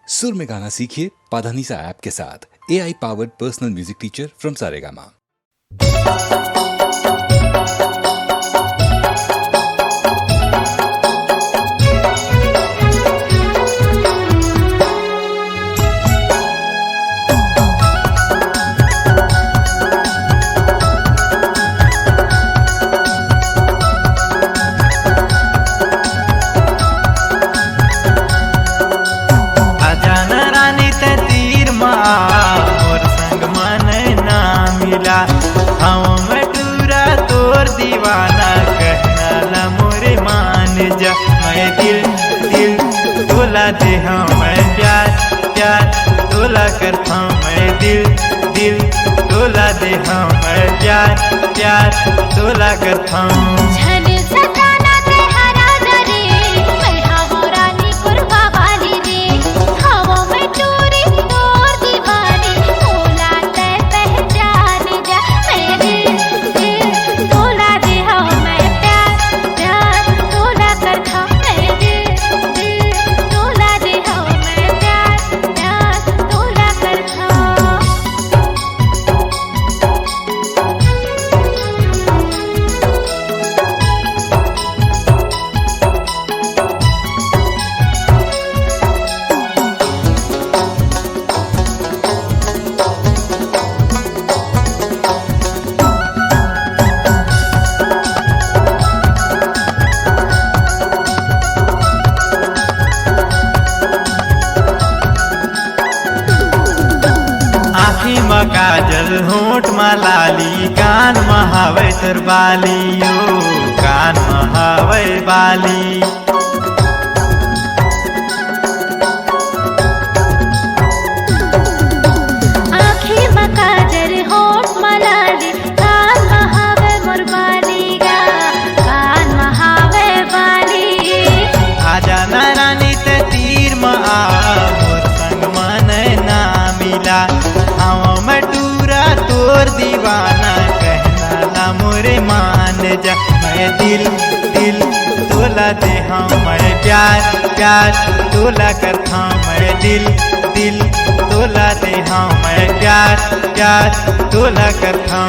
सुर में गाना सीखिए पाधानीसा ऐप के साथ। AI powered personal music teacher from Saregama. हम टूरा तोर दीवाना कहना ला मोरे मान जा। मैं दिल तोला दे मैं प्यार तोला करता मैं दिल तोला दे मैं प्यार तोला करता। काजल होठ मलाली कान महावे तर बाली ओ कान महावे बाली। आँखी में काजल होठ मलाली कान महावे मोर बाली गा कान महावे बाली। आजा ना रानी ते तीर में आ मोर संग मन ना मिला। मैं टूरा तोर दीवाना कहना ला मोरे मान जा। मैं दिल तोला दे मैं प्यार तोला करता मैं दिल तोला दे मैं प्यार तोला करता।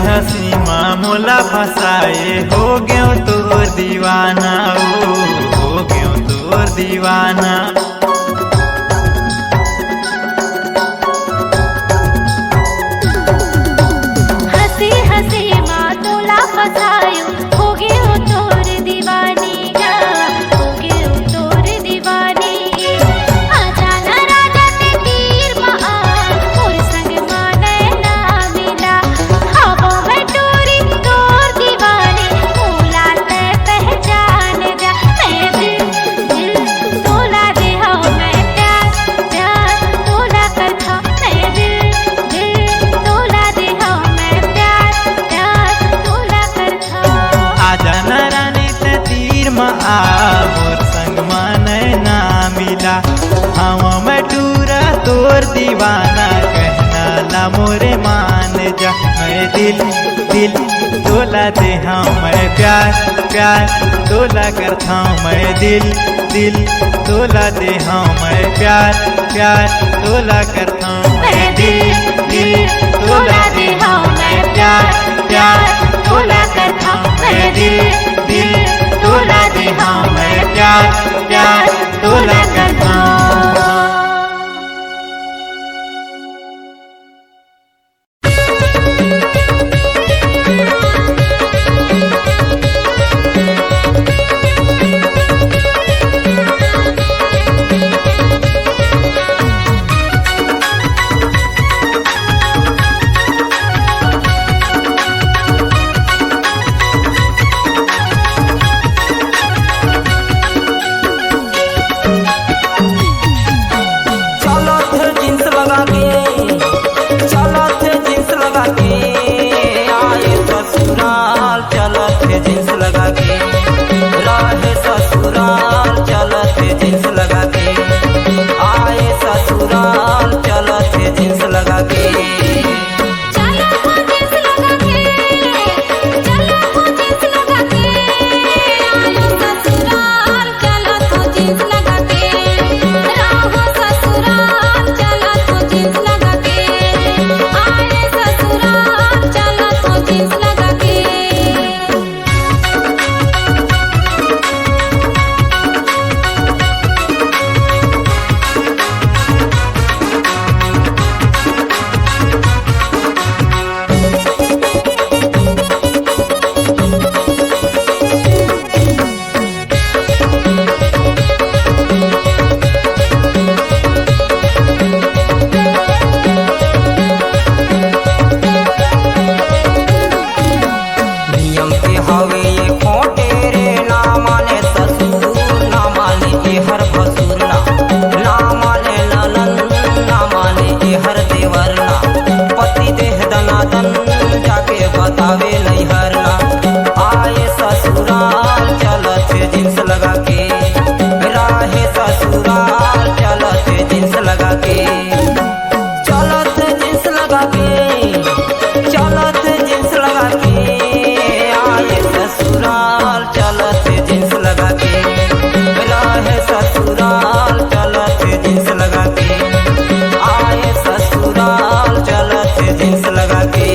हंसी मामूला फसाए हो गयो तोर दीवाना हो गयो तोर दीवाना। हंसी हंसी मामूला फसायो हो गयो तोर दीवानी गा हो गयो तोर दीवानी। आजा ना राजा ते तीर में आ मोर संग माने ना मिला। मोर संग मन ना मिला। हम मैं टूरा तोर दीवाना कहना ला मोरे मान जा। मैं दिल तोला दे मैं प्यार तोला करता मैं दिल तोला दे मैं प्यार तोला करता। मैं दिल तोला दे मैं प्यार तोला करता मैं दिल तोला दे मैं प्यार तोला करता। ससुराल चलत जींस लगा के, चलत जींस लगा के, चलत जींस लगा के आए ससुराल चलत जींस लगा के, रहे ससुराल चलत जींस लगा के, आए ससुराल चलत जींस लगा के।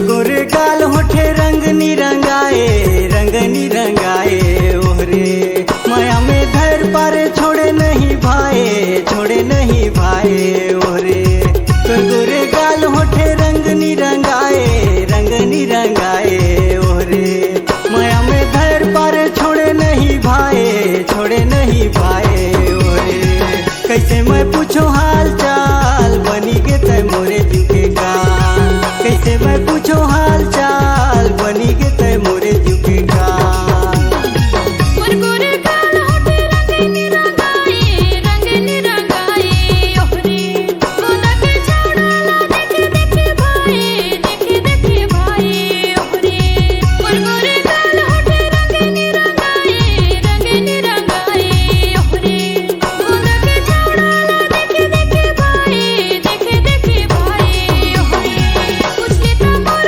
गोरे गाल होठे रंग निरंगाए, रंग निरंगाए ओहरे माया में धर पारे छोड़े नहीं भाए, छोड़े नहीं भाए ओहरे। गोरे गाल होठे रंग निरंगाए, रंग निरंगाए ओहरे माया में धर पारे छोड़े नहीं भाए, छोड़े नहीं भाए ओहरे। कैसे मैं पूछो हाल चाल बनी के तय मोरे जुके गाल, कैसे मैं पूछो हाल चाल बनी के तय मोरे जुके गाल।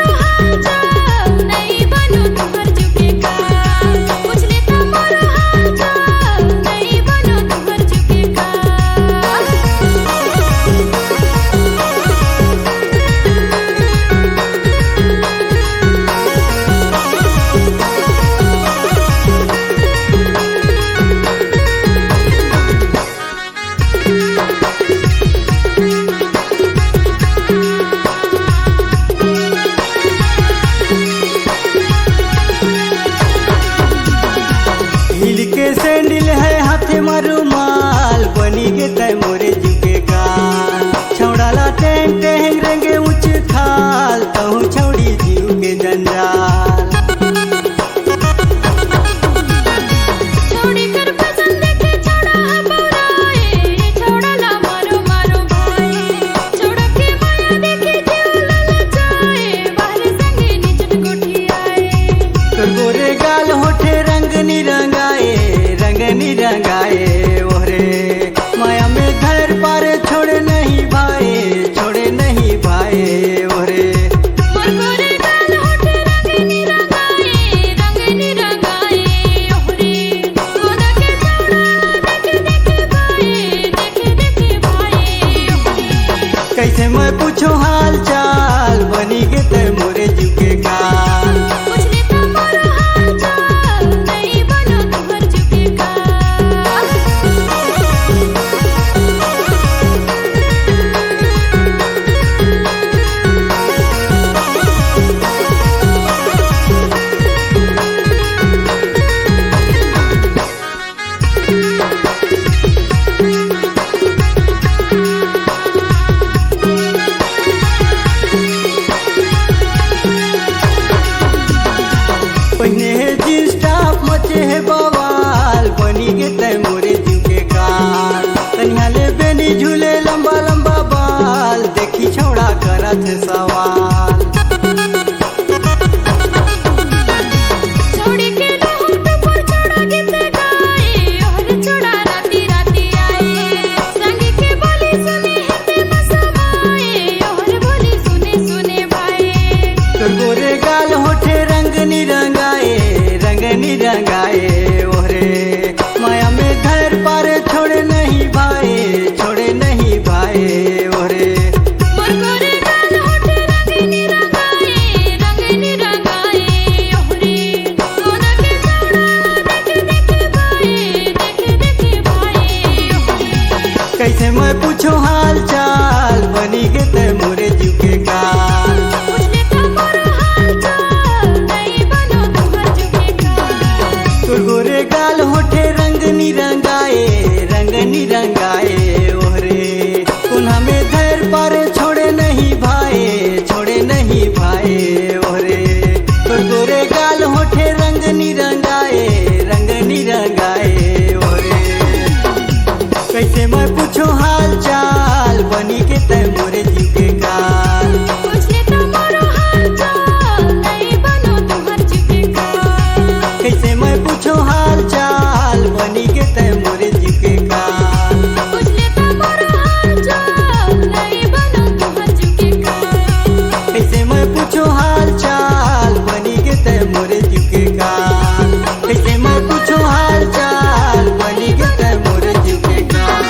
Bye. के ते मोरे जीव के काल। पूछ लेता मोरो हाल चाल, नहीं बनो तुहर चुके का। पहिने है जींस टॉप मचे है बवाल, बनी के ते मोरे जीव के काल। तनिया ले बेनी झूले लंबा लंबा बाल, देखी छौड़ा करत है सवाल। छोड़ी के लोग तो पर छोड़ा गीत गाए, और छोड़ा राती राती आए। संगी के बोली सुनी हिते मसमाए, और बोली सुने सुने भाई। तो गोरे गाल होठे रंग निरंगाए, रंग निरंगाए ओरे। माया में घर पारे छोड़े नहीं भाई, छोड़े नहीं भाई ओरे। मोर गोरे गाल होठे रंग निरंगाए, रंग निरंगाए ओरे। सोना के चौड़ा देखे देखे भाई, देखे देखे भाई ओरे। कैसे मैं पूछो हाल चाल, बनी के ते मोरे जीव के काल। पूछ लेता मोरो हाल चाल, नहीं बनो तुहर चुके का। तो गोरे गाल होठे रंग निरंगाए, रंग निरंगाए ओरे। पुनः में धैर पारे छोड़े नहीं भाई, छोड़े नहीं भाई ओरे। तो गोरे गाल होठे रंग निरंगाए, रंग निरंगाए ओरे। कैसे मैं पूछो हाल चाल, बनी के ते मोरे जीव के काल। पूछ लेता मोरो हाल चाल, नहीं बनो तुहर चुके का। कैसे मैं पूछो हाल चाल, बनी के ते मोरे जीव के काल। पूछ लेता मोरो हाल चाल, नहीं बनो तुहर चुके का। कैसे मैं पूछो हाल चाल, बनी के ते मोरे जीव के काल। कैसे मैं पूछो हाल चाल, बनी के ते मोरे जीव के काल।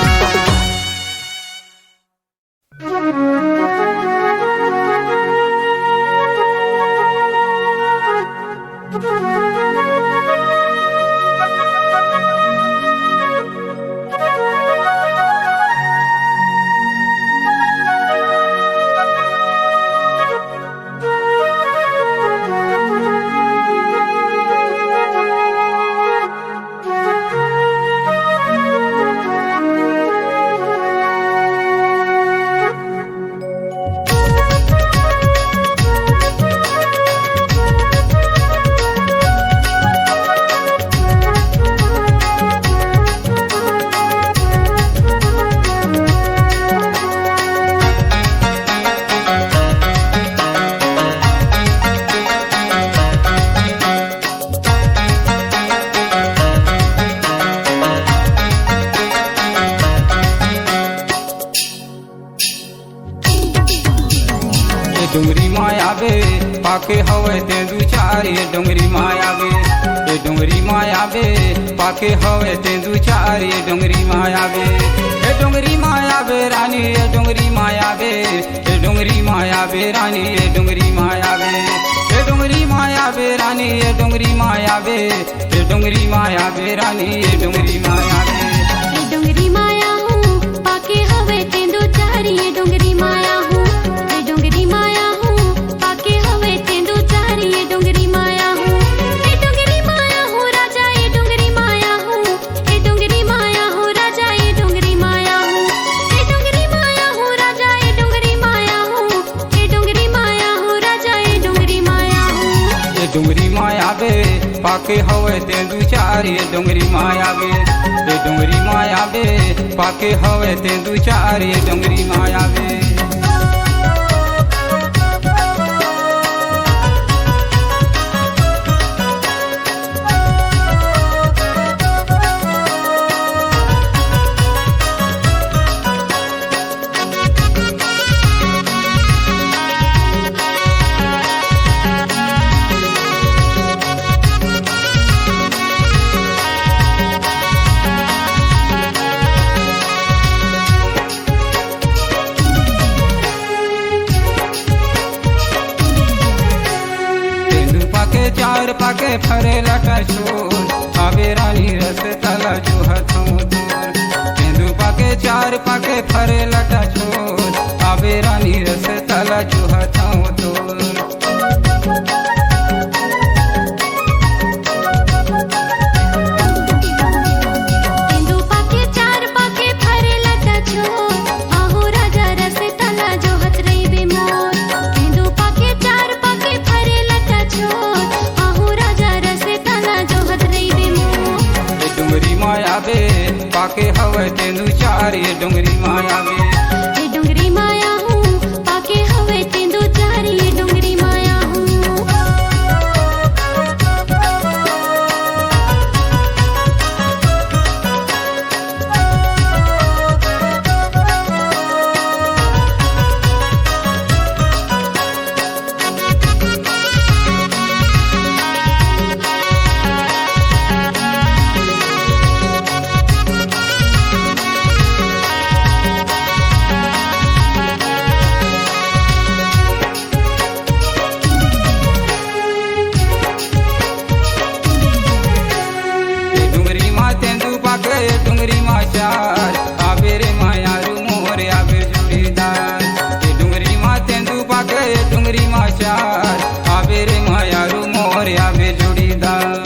डुंगरी मायावे पाके हवे ते दू चार। ये डुंगरी मायावे, ये डुंगरी मायावे पाके हवे ते दू चार। ये डुंगरी मायावे, ये डुंगरी मायावे रानी। ये डुंगरी मायावे, ये डुंगरी मायावे रानी। ये डुंगरी मायावे, ये डुंगरी मायावे रानी। ये डुंगरी मायावे, ये डुंगरी मायावे रानी। ये डुंगरी मायावे। ये डुंगरी माया हूँ, पाके हवे तेंदू चारी। ये डुंगरी माया हूँ, ये डुंगरी माया हूँ, पाके हवे तेंदू चारी। ये डुंगरी माया हूँ, ये डुंगरी माया हूँ राजा। ये डुंगरी माया हूँ, ये डुंगरी माया हूँ राजा। ये डुंगरी माया हूँ, ये डुंगरी माया हूँ राजा। ये डुंगरी माया हूँ, ये डुंगरी माया हूँ राजा। ये डुंगरी माया हूँ। ये डुंगरी मायावे पाके हवे ते दू चार। ये डुंगरी मायावे, ये डुंगरी मायावे पाके हवे ते दू चार। ये डुंगरी मायावे। चार पाके फरे लटा छोर आवे रानी रस तला जो हथों दूर तेंदु पाके चार पाके फरे लटा छोर आवे रानी रस तला जो हथों दूर पाके हवे तेंदु चार ये डोंगरी माया वे ये डोंगरी माया हूँ पाके हवे तेंदु चार ये डोंगरी माया हूँ डोंगरी मा चार आवे रे माया रू मोर आवे जोड़ीदार ये डोंगरी मा तेंदु पाके डोंगरी मा चार आवे रे माया रू मोर आवे जोड़ीदार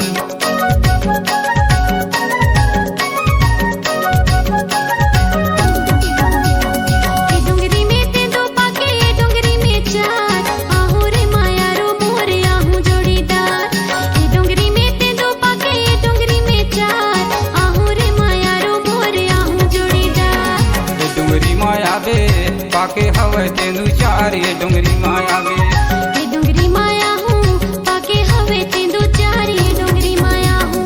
पाके हवे तेंदु चार ये डोंगरी माया वे ये डोंगरी माया हूँ पाके हवे तेंदु चार ये डोंगरी माया हूँ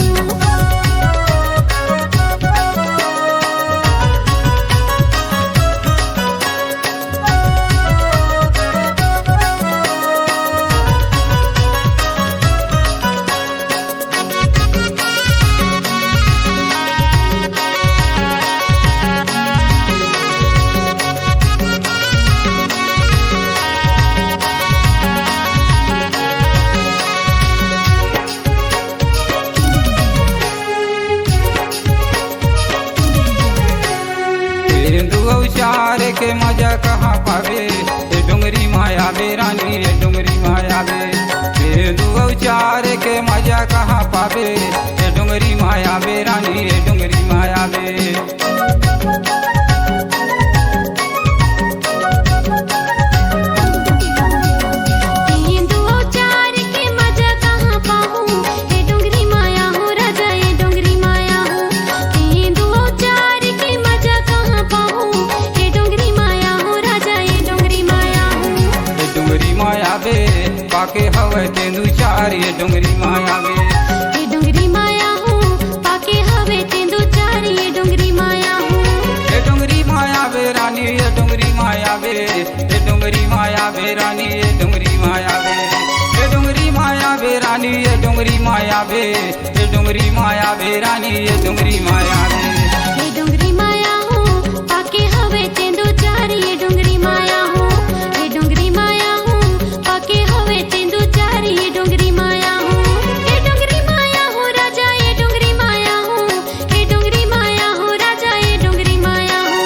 चार के मजा कहाँ पावे ये डोंगरी माया वे रानी ये डोंगरी माया वे दो चार के मजा कहाँ पावे ये डोंगरी माया वे रानी ये डोंगरी माया वे पाके हवे तेंदु चार ये डोंगरी माया वे ये डोंगरी माया हूँ पाके हवे तेंदु चार ये डोंगरी माया हूँ ये डोंगरी माया वे रानी ये डोंगरी माया वे ये डोंगरी माया वे रानी ये डोंगरी माया वे ये डोंगरी माया वे रानी ये डोंगरी माया वे ये डोंगरी माया वे रानी ये डोंगरी माया वे ये डोंगरी माया हूँ पाके हवे तेंदु चार ये डोंगरी माया हूँ ये डोंगरी माया हूँ पाके हवे तेंदु चार ये डोंगरी माया हूँ ये डोंगरी माया हूँ राजा ये डोंगरी माया हूँ ये डोंगरी माया हूँ राजा ये डोंगरी माया हूँ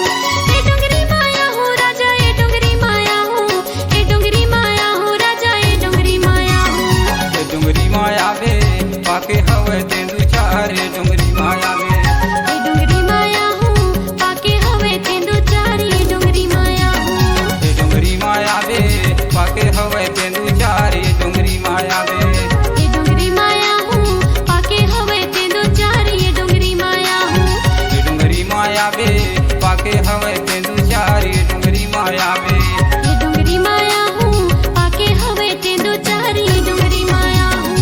ये डोंगरी माया हूँ राजा ये डोंगरी माया हूँ ये डोंगरी माया हूँ राजा ये डोंगरी माया हूँ ये डोंगरी माया वे पाके हवे तेंदु चार ये डोंगरी माया वे ये डोंगरी माया हूँ पाके हवे तेंदु चार ये डोंगरी माया हूँ ये डोंगरी माया वे पाके हवे तेंदु चार ये डोंगरी माया वे ये डोंगरी माया हूँ पाके हवे तेंदु चार ये डोंगरी माया हूँ ये डोंगरी माया वे पाके हवे तेंदु चार ये डोंगरी माया वे ये डोंगरी माया हूँ पाके हवे तेंदु चार ये डोंगरी माया हूँ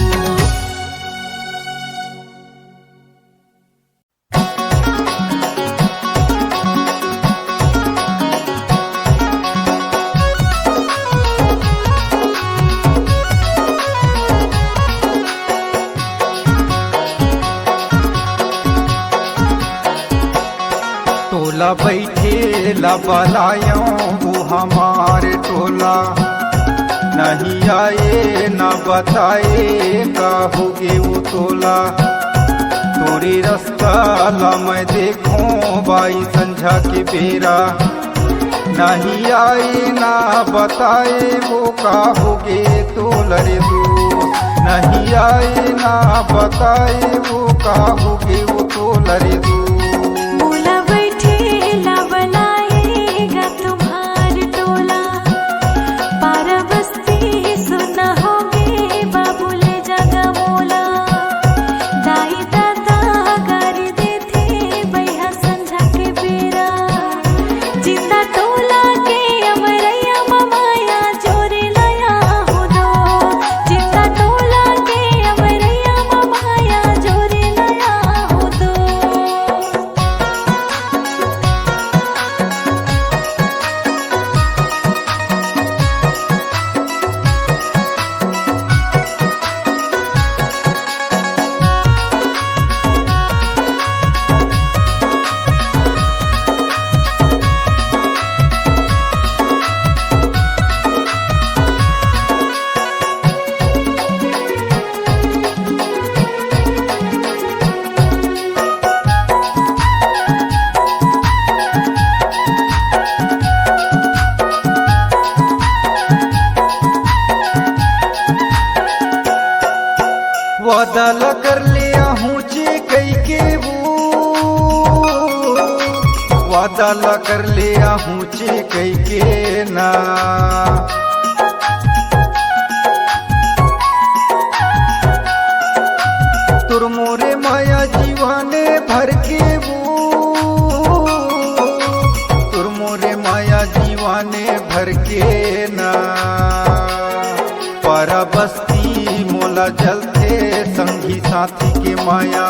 टोला बैठे ला बलायों वो हमारे टोला नहीं आए ना बताए का होगे वो तोला। तोरे रास्ता ला मैं देखूं बाई संझा के बेरा, नहीं आए ना बताए वो का होगे तोला रे दोस्त। नहीं आए ना बताए वो का होगे वो तोला रे दोस्त। बोला बैठेला बनाएगा तुम्हार टोला, पारा बस्ती सुना होगे बाबू ले जागा मोला। दाई दादा गारी देते बैहा संझा के बेरा, जिंदा टोला के अमरैया ममाया जोरे लाया हो दो। जिंदा टोला के अमरैया ममाया जोरे लाया हो दो। वादा ल कर लिया हूँ चे कई के वो, वादा ल कर लिया हूँ चे कई के ना। तुर मोरे माया जीवाने भर के वो, तुर मोरे माया जीवाने भर के ना। पारा बस्ती मोला जलते संगी साथी के माया,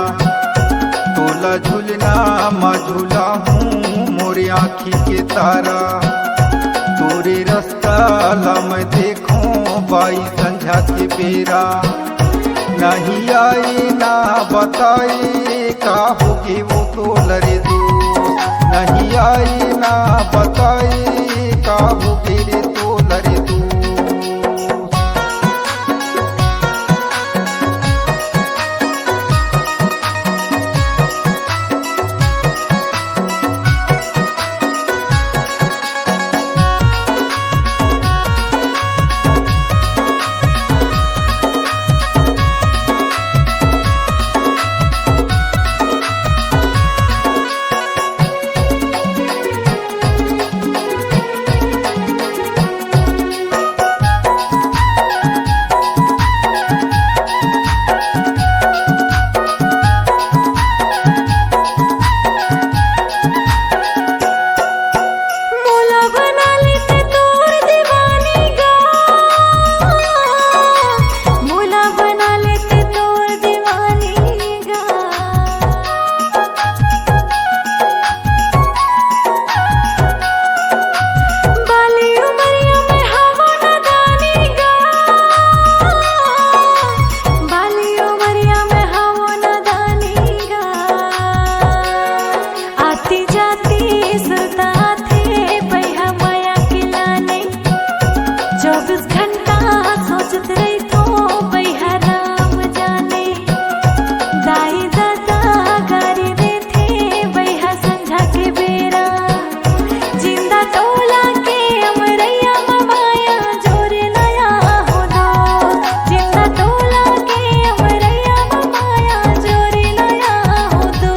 तोला झूलना मा झूला हूँ मोरे आँखी के तारा। तोरे रास्ता ला मैं देखूं बाई संझा के बेरा, नहीं आई ना बताए का होगे वो तोला रे दोस्त। नहीं आई ना बताए का होगे रे तोला रे दोस्त। मोला बना लेते तोर दीवानी गा, मोला बना लेते तोर दीवानी गा। बाली उमरिया में हवा नादानी गा, बाली उमरिया में हवा नादानी गा। आती जाती सुरता थे बैहा माया खिलाने, 24 घंटा सोचत रही तो बैहा राम जाने। दाई दादा गारी देते बैहा संझा के बेरा, जिंदा टोला के अमरैया ममाया जोरे लाया हो दो। जिंदा टोला के अमरैया ममाया जोरे लाया हो दो।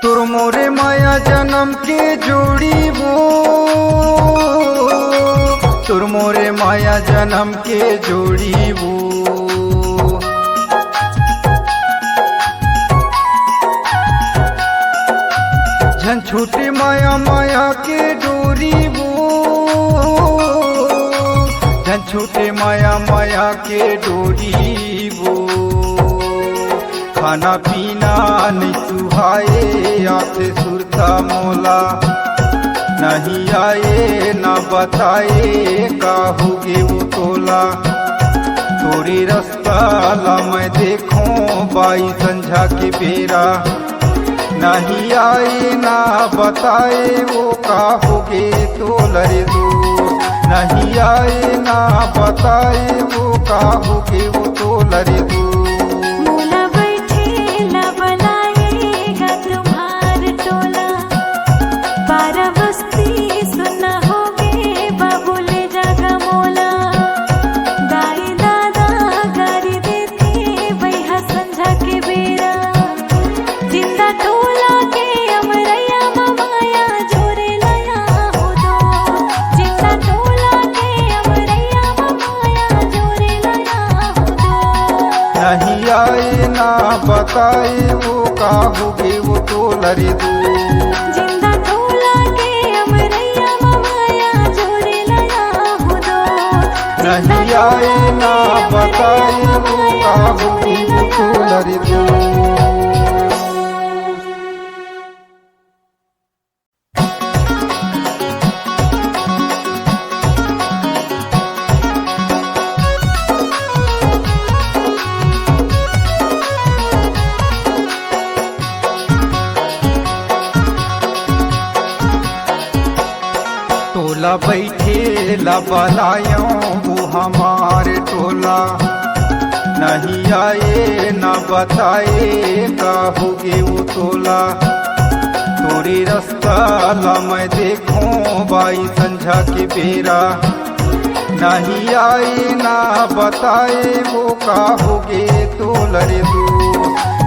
तुर मोरे माया जन्म के जोड़ी वो, तुर मोरे माया जन्म के जोड़ी वो। के डोरी वो जन छूटे माया माया के डोरी वो खाना पीना नहीं सुहाए आते सुरता मोला नहीं आए ना बताए का होगे वो तोला थोड़ी रास्ता ला मैं देखूं बाई संझा के बेरा नहीं आए ना बताए वो का होगे तो लरे दो नहीं आए ना बताए वो का होगे वो तो लरे दो मोला बैठेला बनाएगा तुम्हार टोला बारह बस्ती सुना होगे बाबूले जागा मोला दाई दादा गारी देते बैहा संझा के बेरा जिंदा टोला के अमरैया माया जोरे लया हो दो जिंदा टोला के अमरैया माया जोरे लया हो दो नहीं आए ना बताए वो का होगे वो तो लरे दो जिंदा टोला के अमरैया माया जोरे लया हो दो नहीं आए ना बताए वो का होगे वो तो लरे दो टोला बैठे ला बलायो वो हमारे टोला नहीं आए ना बताए का होगे वो तोला थोड़ी रास्ता ला मैं देखूं बाई संझा के बेरा नहीं आए ना बताए वो का होगे तो लरे दो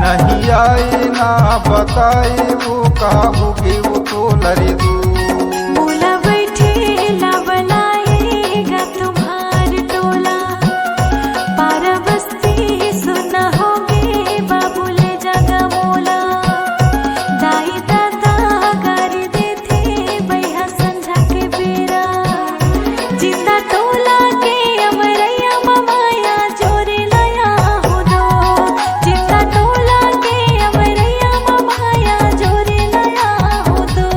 नहीं आए ना बताए वो का होगे वो तो लरे दो मोला बैठेला बनाएगा तुम्हार टोला बारह बस्ती सुना होगे बाबूले जागा मोला दाई दादा गारी देते बैहा संझा के बेरा जिंदा टोला के अमरैया माया जोरे लया हो दो जिंदा टोला के अमरैया माया जोरे लया हो दो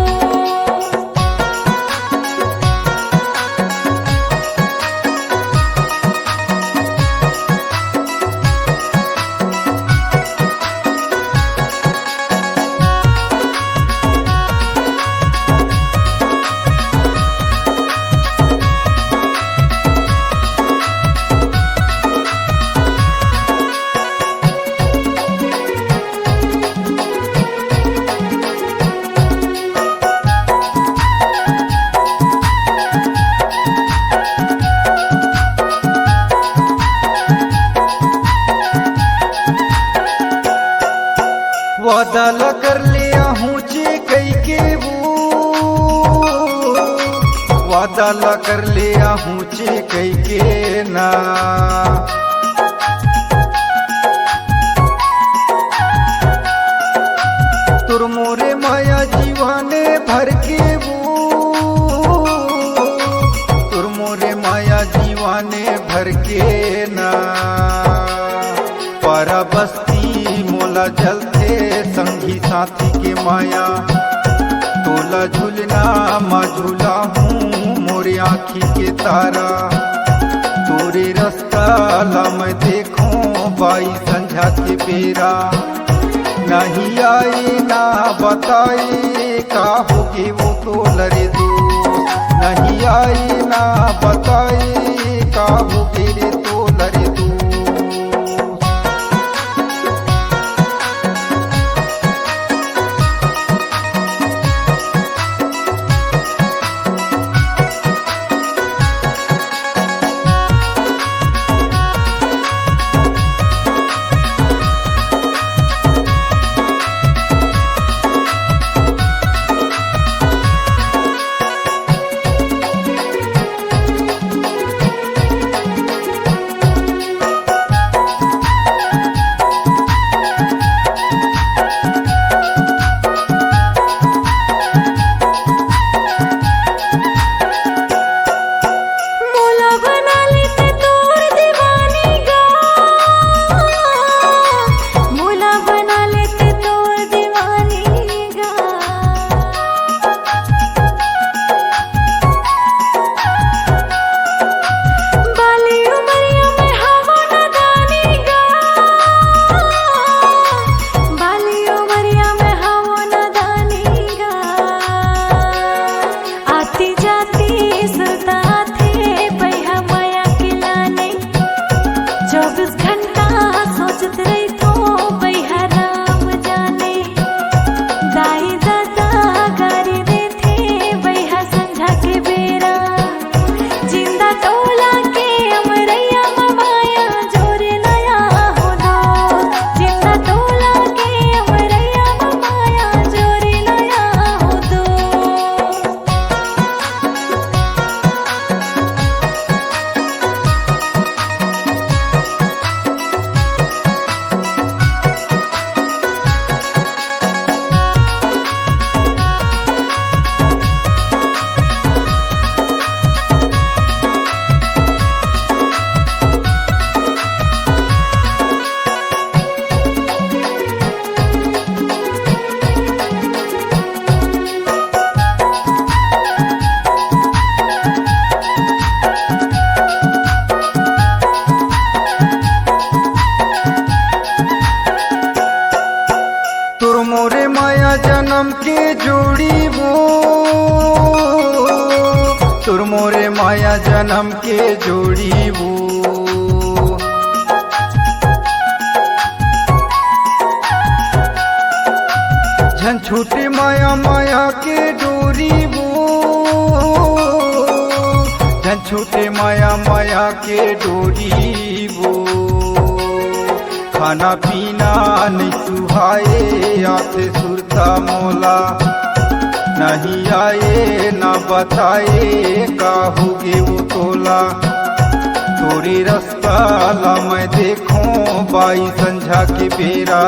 वादा कर लिया हूँ चे कई के वो वादा कर लिया हूँ चे कई के ना तुर मोरे माया जीवाने भर के वो तुर मोरे माया जीवाने भर के ना पारा बस्ती मोला जलते संगी साथी के माया तोला झूलना मझूला हूँ मोरे आँखी के तारा तोरे रास्ता ला मैं देखूं बाई संझा के बेरा नहीं आए ना बताए का होगे वो तो लरे दो नहीं आए ना बताए का होगे रे तो लरे दो मोरे माया जन्म के जोड़ी वो, तुर मोरे माया जन्म के जोड़ी वो। झन छूटे माया माया के डोरी वो, झन छूटे माया माया के डोरी वो। खाना पीना नहीं सुहाए आते सुरता मोला, नहीं आए ना बताए का होगे वो तोला। तोरे रास्ता ला मैं देखूं बाई संझा के बेरा,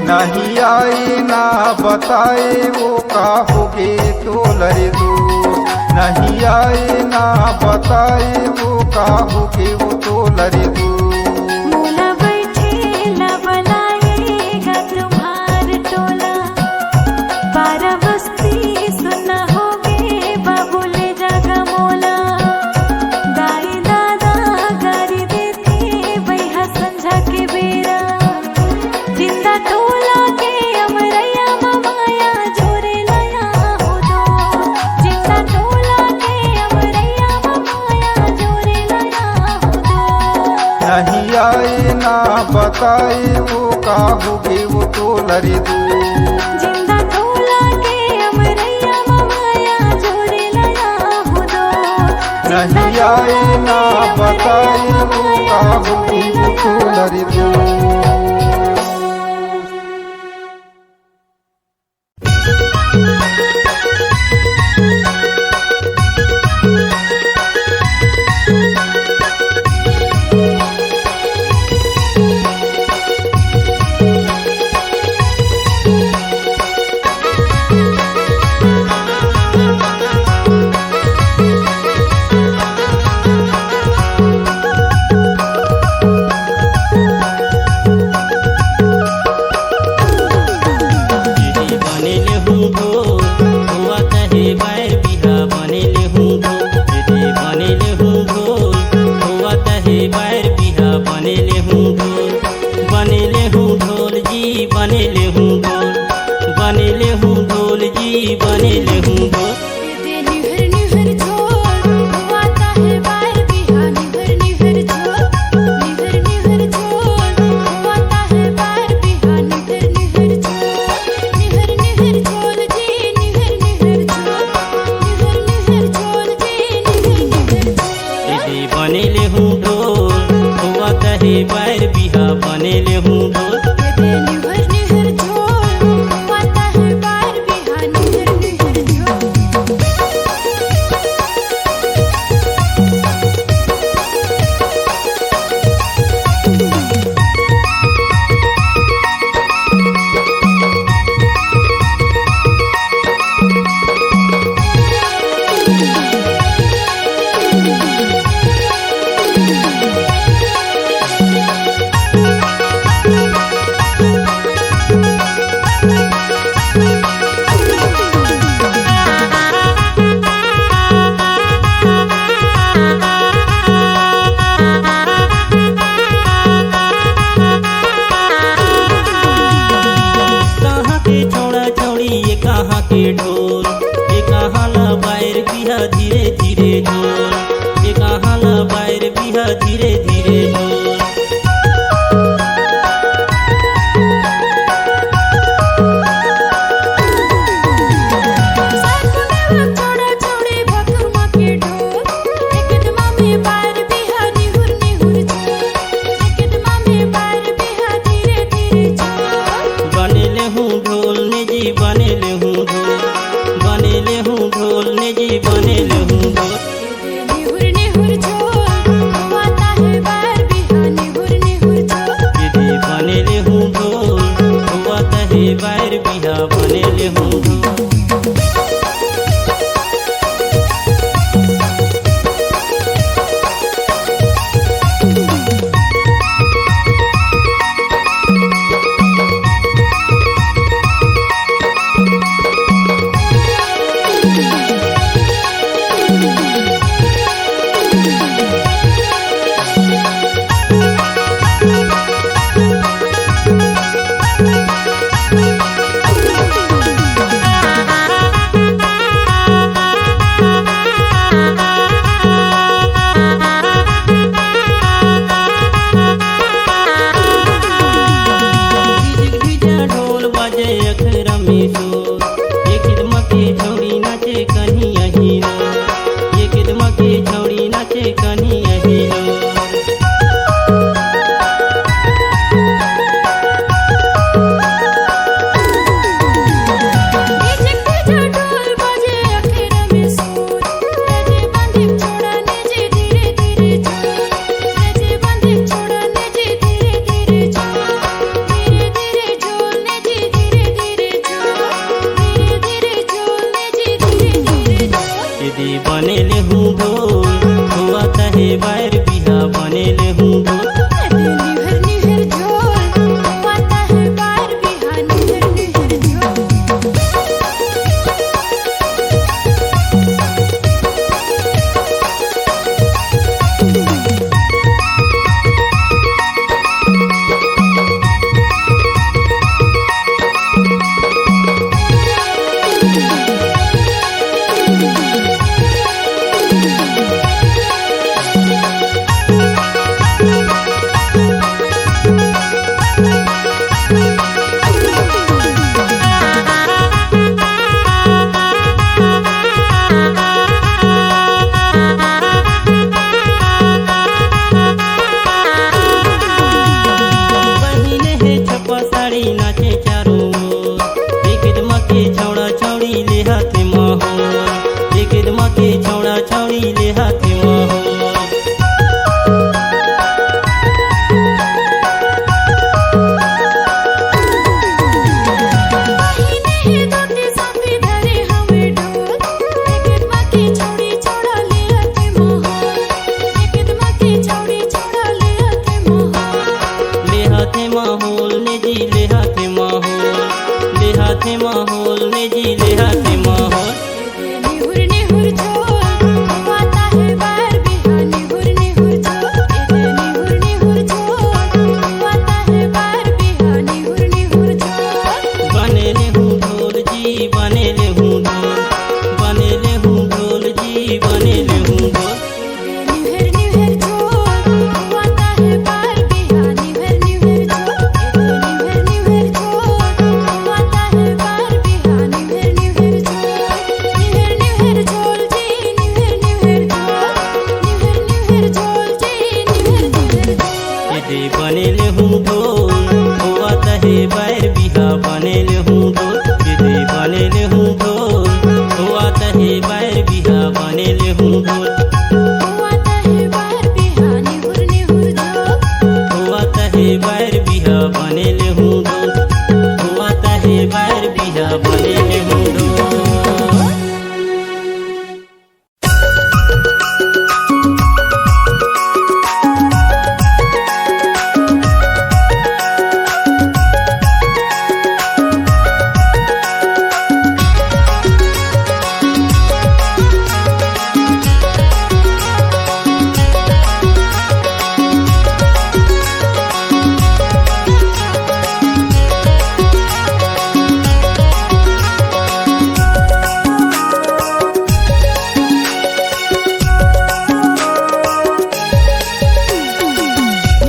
नहीं आए ना बताए वो का होगे तोलरे दो। नहीं आए ना बताए वो का होगे वो तोलरे दो। नहीं आए ना बताए वो का होगे वो तोलरे दो। जिंदा तोला के अमरैया माया जोरे लया हो दो। नहीं आए ना बताए वो का होगे वो तोलरे दो। बनेले हूँ भोल हुआ तहे बैर बिहा बनेले हूँ भोल निहर निहर झोल हुआता है बार बिहा निहर निहर झोल बहिने हे छप्पा साड़ी नाचे चारों ओर एक दमा के छौड़ा छौड़ी ले हाथे माहौल एक दमा के छौड़ा छौड़ी ले हाथे माहौल महीने धोती साफी धरे हमें ढोल एक बाकी छौड़ी छौड़ा ले आते मोहल एक बाकी छौड़ी छौड़ा ले आते मोहल ले हाथे माहौल ने जी ले हाथे माहौल ले हाथे माहौल ने जी ले हाथे माहौल निहुर निहुर झोल हुआता है बार बिहा निहुर निहुर झोल निहुर निहुर झोल हुआता है बार बिहा निहुर निहुर झोल बनेले हूँ ढोल जी बनेले हूँ ढोल बनेले हूँ ढोल जी बनेले हूँ ढोल निहर निहर झोल हुआता है बार बिहा निहर निहर झोल निहर निहर झोल हुआता है बार बिहा निहर निहर झोल जी निहर निहर झोल जी निहर निहर झोल दे बनेले हूँ ढोल हुआ तहे बैर बिहा बनेले हूँ ढोल दे बनेले हूँ ढोल हुआ तहे बैर बिहा बनेले हूँ ढोल हुआता है बार बिहा निहुर निहुर झोल हुआ तहे बैर बिहा बनेले हूँ ढोल हुआ तहे बैर बिहा बनेले हूँ ढोल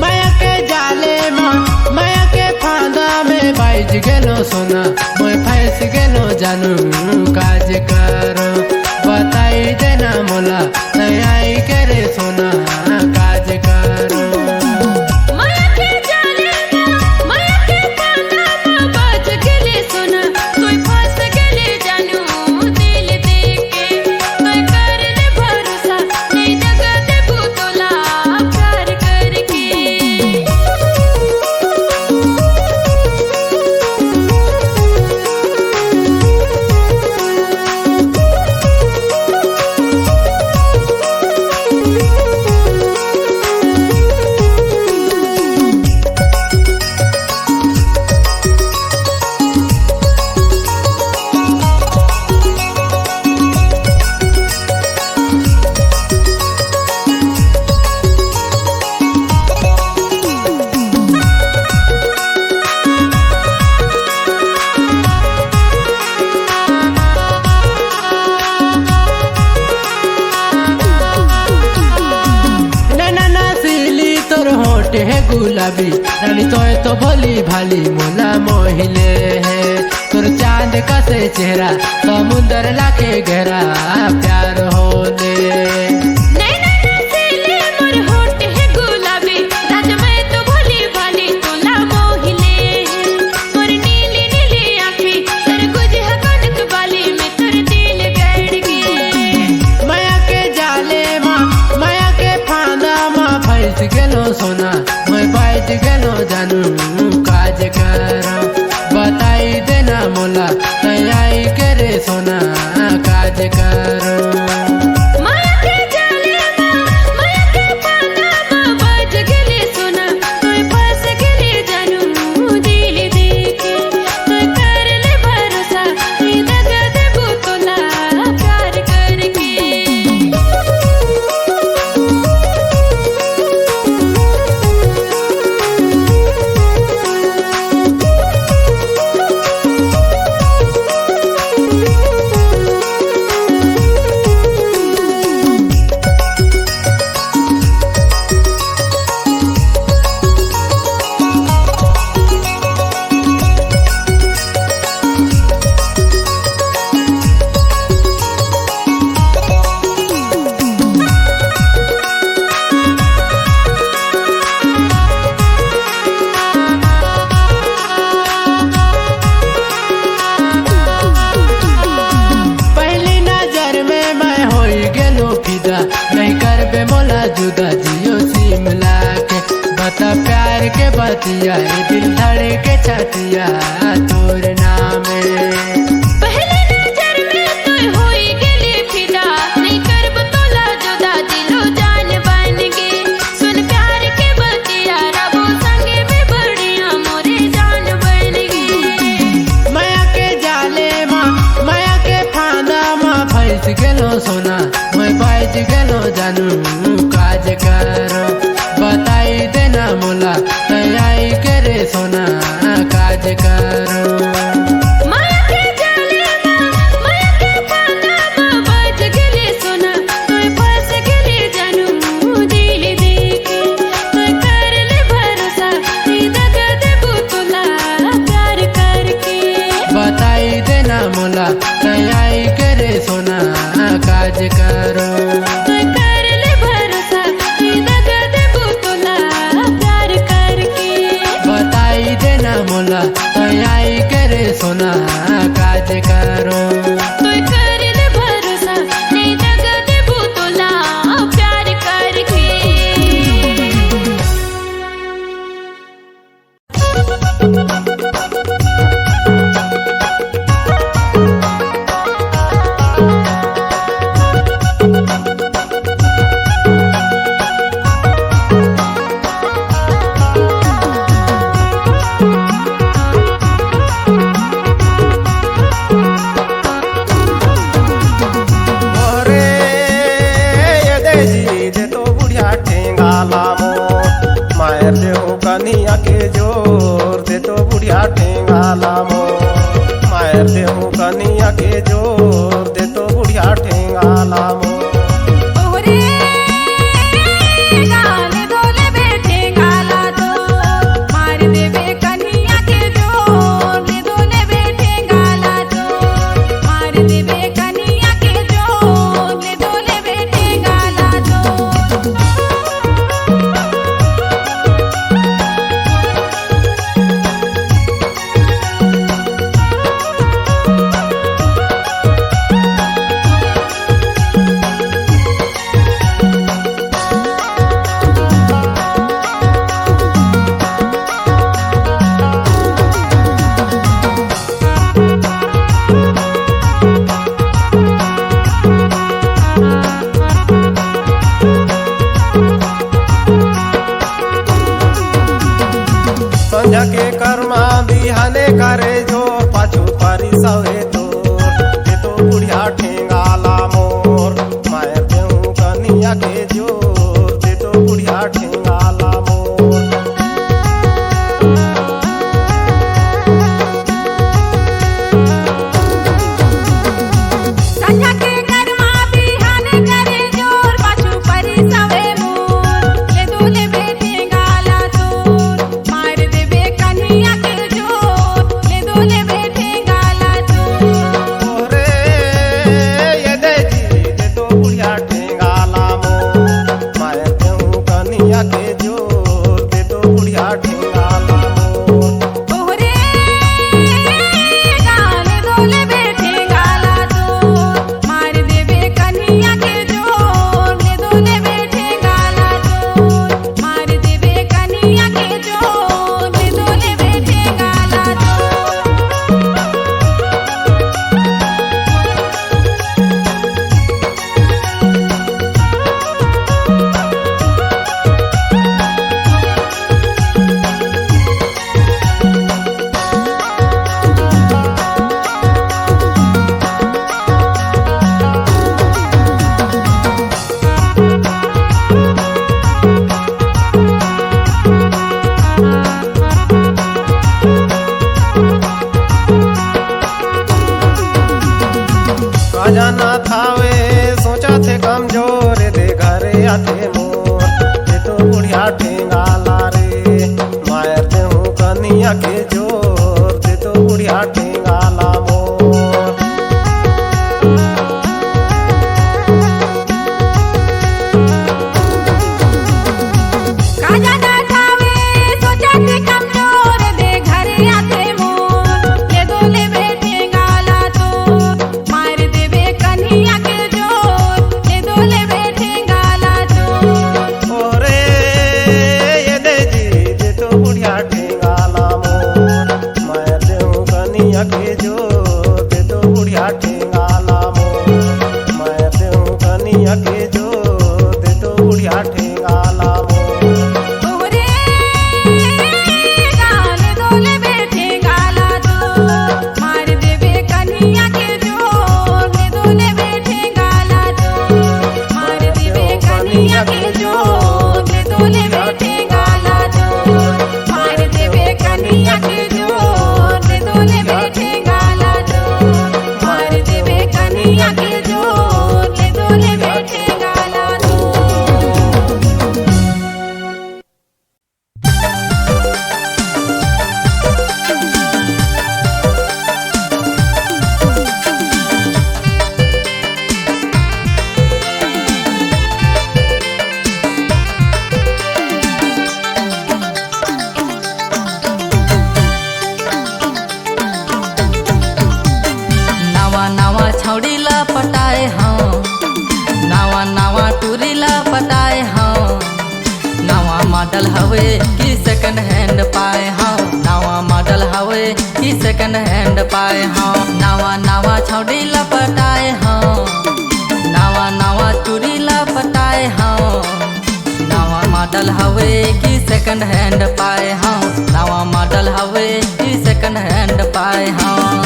माया के जाले में माया के फांदा में बाइज गेलो सोना मैं फंस गेलो जानू काज करो बताई देना मोला तैयारी करे सोना काज करो माया के जाले माया के पाना में बाज गेले सोना तोय फंस गेले जानू दिल देख के तोय कर ले भरोसा नहीं दगा दे बुतोला प्यार करके है गुलाबी रानी तो भोली भाली मोला मोहिले है तोर चांद का से चेहरा समुंदर लाके गहरा प्यार होले नैना नसीले मोर होठ है गुलाबी राज में तो भोली भाली तोला मोहिले मोर नीली नीली आँखें सरगुज है कनक बाली में तोर दिल गड़ गए माया के जाले माया के फांदा माँ फंस गेलो सोना मैं बैठ गेलो जानू काज करो बताई देना मोला तैयारी करे सोना काज करो प्यार के बतिया दिल धड़ के छतिया तोर नाम पहले नजर में तू होई गेली फिदा नहीं करब तोला जुदा दिलो जान बन गे सुन प्यार के बतिया रबो संगे में बढ़िया मोरे जान बन गे माया के जाले माँ माया के फांदा माँ फंस गेलो सोना मैं बाज गेलो जानू काज करो बताई देना मोला तैयारी करे सोना काज करो माया के जाले माया के फांदा बज गेले सोना तू फंस गेले जानू दिल देके तू कर ले भरोसा दगा देबू तोला प्यार करके बताई देना मोला तैयारी करे सोना काज करो तू कर ले भरोसा दगा देबू तोला प्यार करके बताई देना मोला तैयारी करे सोना काज करो तू कर ले भरोसा नहीं दगा देबू तोला प्यार करके मोरे ये देजी दे तो बुढ़िया ठेंगा लामो मायर दे हो कनिया के जोर दे तो बुढ़िया ठेंगा लामो मायर दे हो कनिया के जोर दे तो बुढ़िया ठेंगा लामो ओरे गाने डोले बैठे गाला तो मार देवे कन्हैया के जोर ले डोले बैठे गाला तो मार देवे कन्हैया के जोर ले डोले बैठे गाला तो संझा के कर्मा बिहाने करे जो पाछू पारी सवे तोर दे तो बुढ़िया ठेंगा लामोर मायर दे हो कनिया के जोर दे तो बुढ़िया ठेंगा लामोर संझा के कर्मा बिहाने करे जोर पाछू परी सवे मोर ले डोले बैठे गाला तोर मार देवे कन्हैया के जोर ले डोले बैठे गाला तोर ओरे ये देजी दे तो बुढ़िया ठेंगा लामो मायर दे हो कनिया के जोर दे तो बुढ़िया ठेंगा लामो ओरे गाने डोले बैठे गाला तोर मार देवे कन्हैया के जोर ले डोले बैठे गाला तोर मार देवे कन्हैया के जोर ले डोले बैठे गाला तोर खजाना थावे सोचा थे कमजोर दे घरे आते मोर दे तो बुढ़िया ठेंगा लारे मायर दे हूँ कनिया के जोर दे तो बुढ़िया ठेंगा ला मोर काजा ना खावे सोचा थे कमजोर दे घरे आते मोर ले डोले बैठे गाला तो मार देवे कन्हैया के जोर ले डोले बैठे गाला तो ओरे ये दे जी दे तो कन्हैया के जोर दे दो बुढ़िया ठेंगा लामो मैं देहूँ कन्हैया के जोर दे दो बुढ़िया ठेंगा लामो मॉडल हवे कि सेकंड हैंड पाए हाँ नवा मॉडल हवे कि सेकंड हैंड पाए हाँ नवा नवा छौड़ी लपटाए हाँ नवा नवा चूड़ी लपटाए हाँ नवा मॉडल हवे कि सेकंड हैंड पाए हाँ नवा मॉडल हवे कि सेकंड हैंड पाए हाँ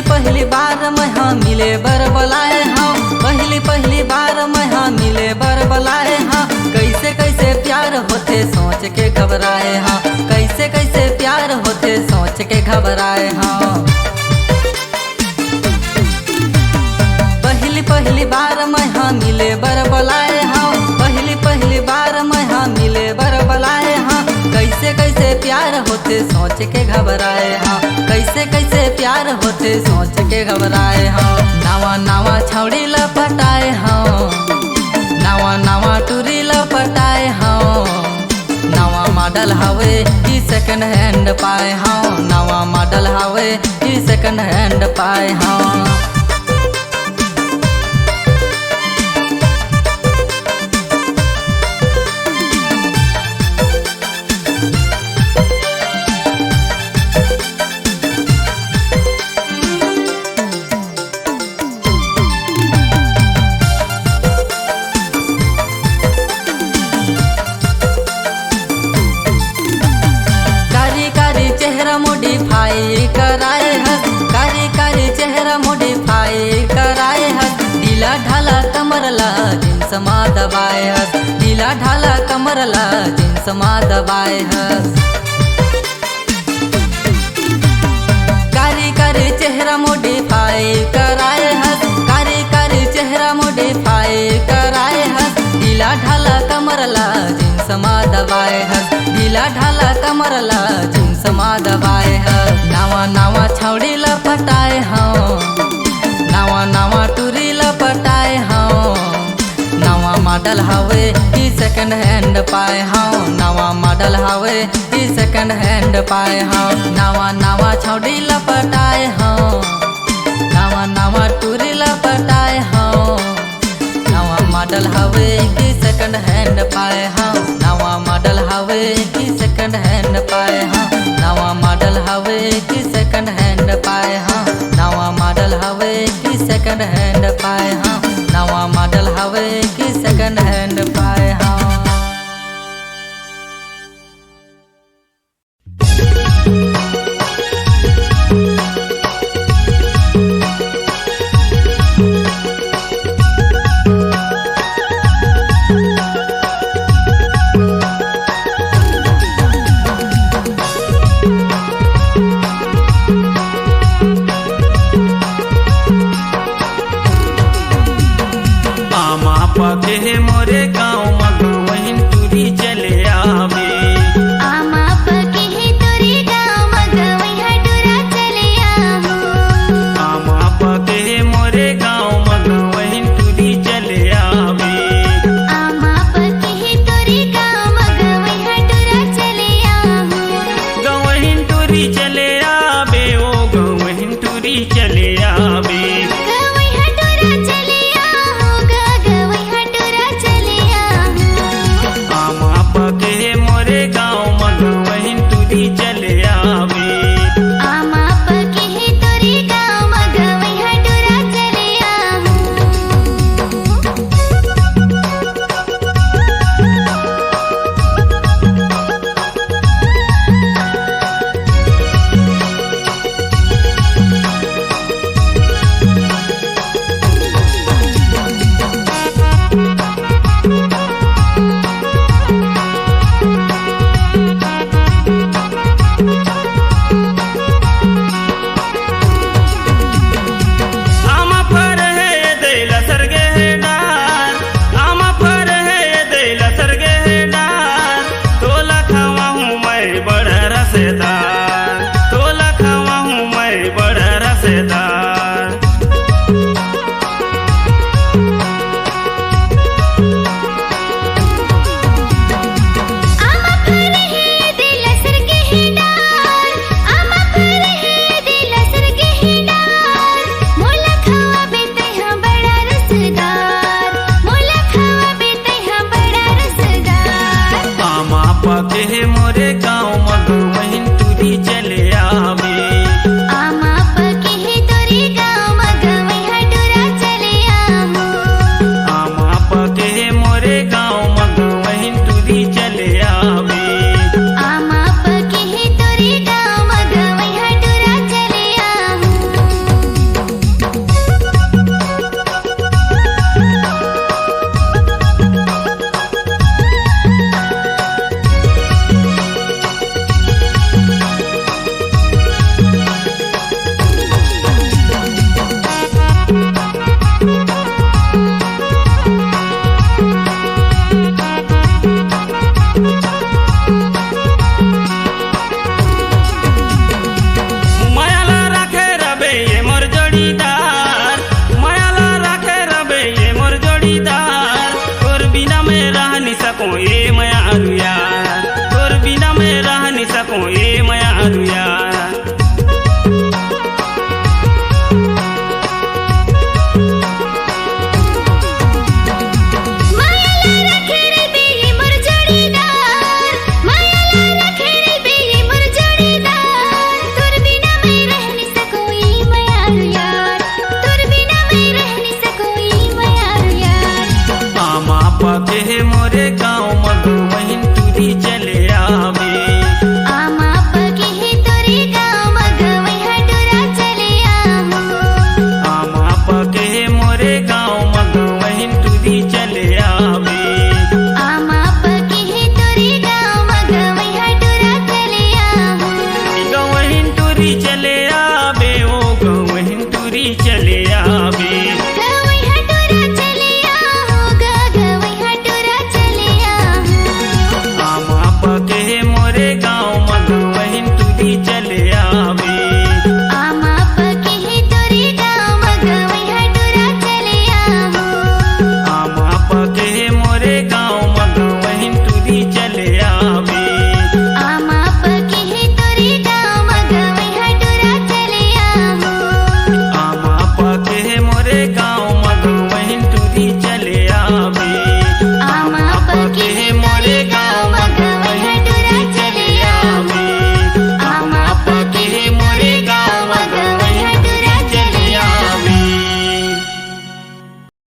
पहली बार मैं हाँ मिले बर बलाए हाँ पहली बार मैं हाँ मिले बर बलाए हाँ कैसे कैसे प्यार होते सोच के घबराए हाँ कैसे कैसे प्यार होते सोच के घबराए हाँ पहली बार मैं हाँ मिले बर बलाए हाँ पहली बार मैं हाँ मिले बर बलाए हाँ कैसे कैसे प्यार होते सोच के घबराए हाँ कैसे कैसे प्यार होते सोच के घबराए हाँ नवा नवा छौड़ी लपटाए हाँ नवा नवा टूरी लपटाए हाँ नवा मॉडल हवे कि सेकंड हैंड पाए हाँ नवा मॉडल हवे कि सेकंड हैंड पाए हाँ मॉडिफाई कराए हस कारी कारी चेहरा मॉडिफाई कराए हस ढीला ढाला कमरला जिन्स मा दबाए हस ढीला ढाला कमरला जिन्स मा दबाए हस कारी कारी चेहरा मॉडिफाई कराए हस कारी कारी चेहरा मॉडिफाई कराए हस ढीला ढाला कमरला जिन्स मा दबाए हस ढीला ढाला कमरला जिन्स मा दबाए हस नवा नवा छौड़ी लपटाए हाँ नवा नवा टूरी लपटाए हाँ नवा मॉडल हवे कि सेकंड हैंड पाए हाँ नवा मॉडल हवे कि सेकंड हैंड पाए हाँ नवा नवा छौड़ी लपटाए हाँ नवा नवा टूरी लपटाए हाँ नवा मॉडल हवे कि सेकंड हैंड पाए हाँ नवा मॉडल हवे कि सेकंड हैंड पाए हाँ नवा मॉडल हवे कि सेकंड हैंड पाए हाँ नवा मॉडल हवे कि सेकंड हैंड पाए हाँ नवा मॉडल हवे कि सेकंड हैंड पाए हाँ पके मोरे गाँव मगवहिन टूरी चले आवे आमा पके है तोरे गाँव मगवहिन टूरा चले आवो आमा पके मोरे गाँव मगवहिन टूरी चले आवे सकूं ए माया यार, तोर बिना मैं रह नहीं सकूं ए माया यार। मोरे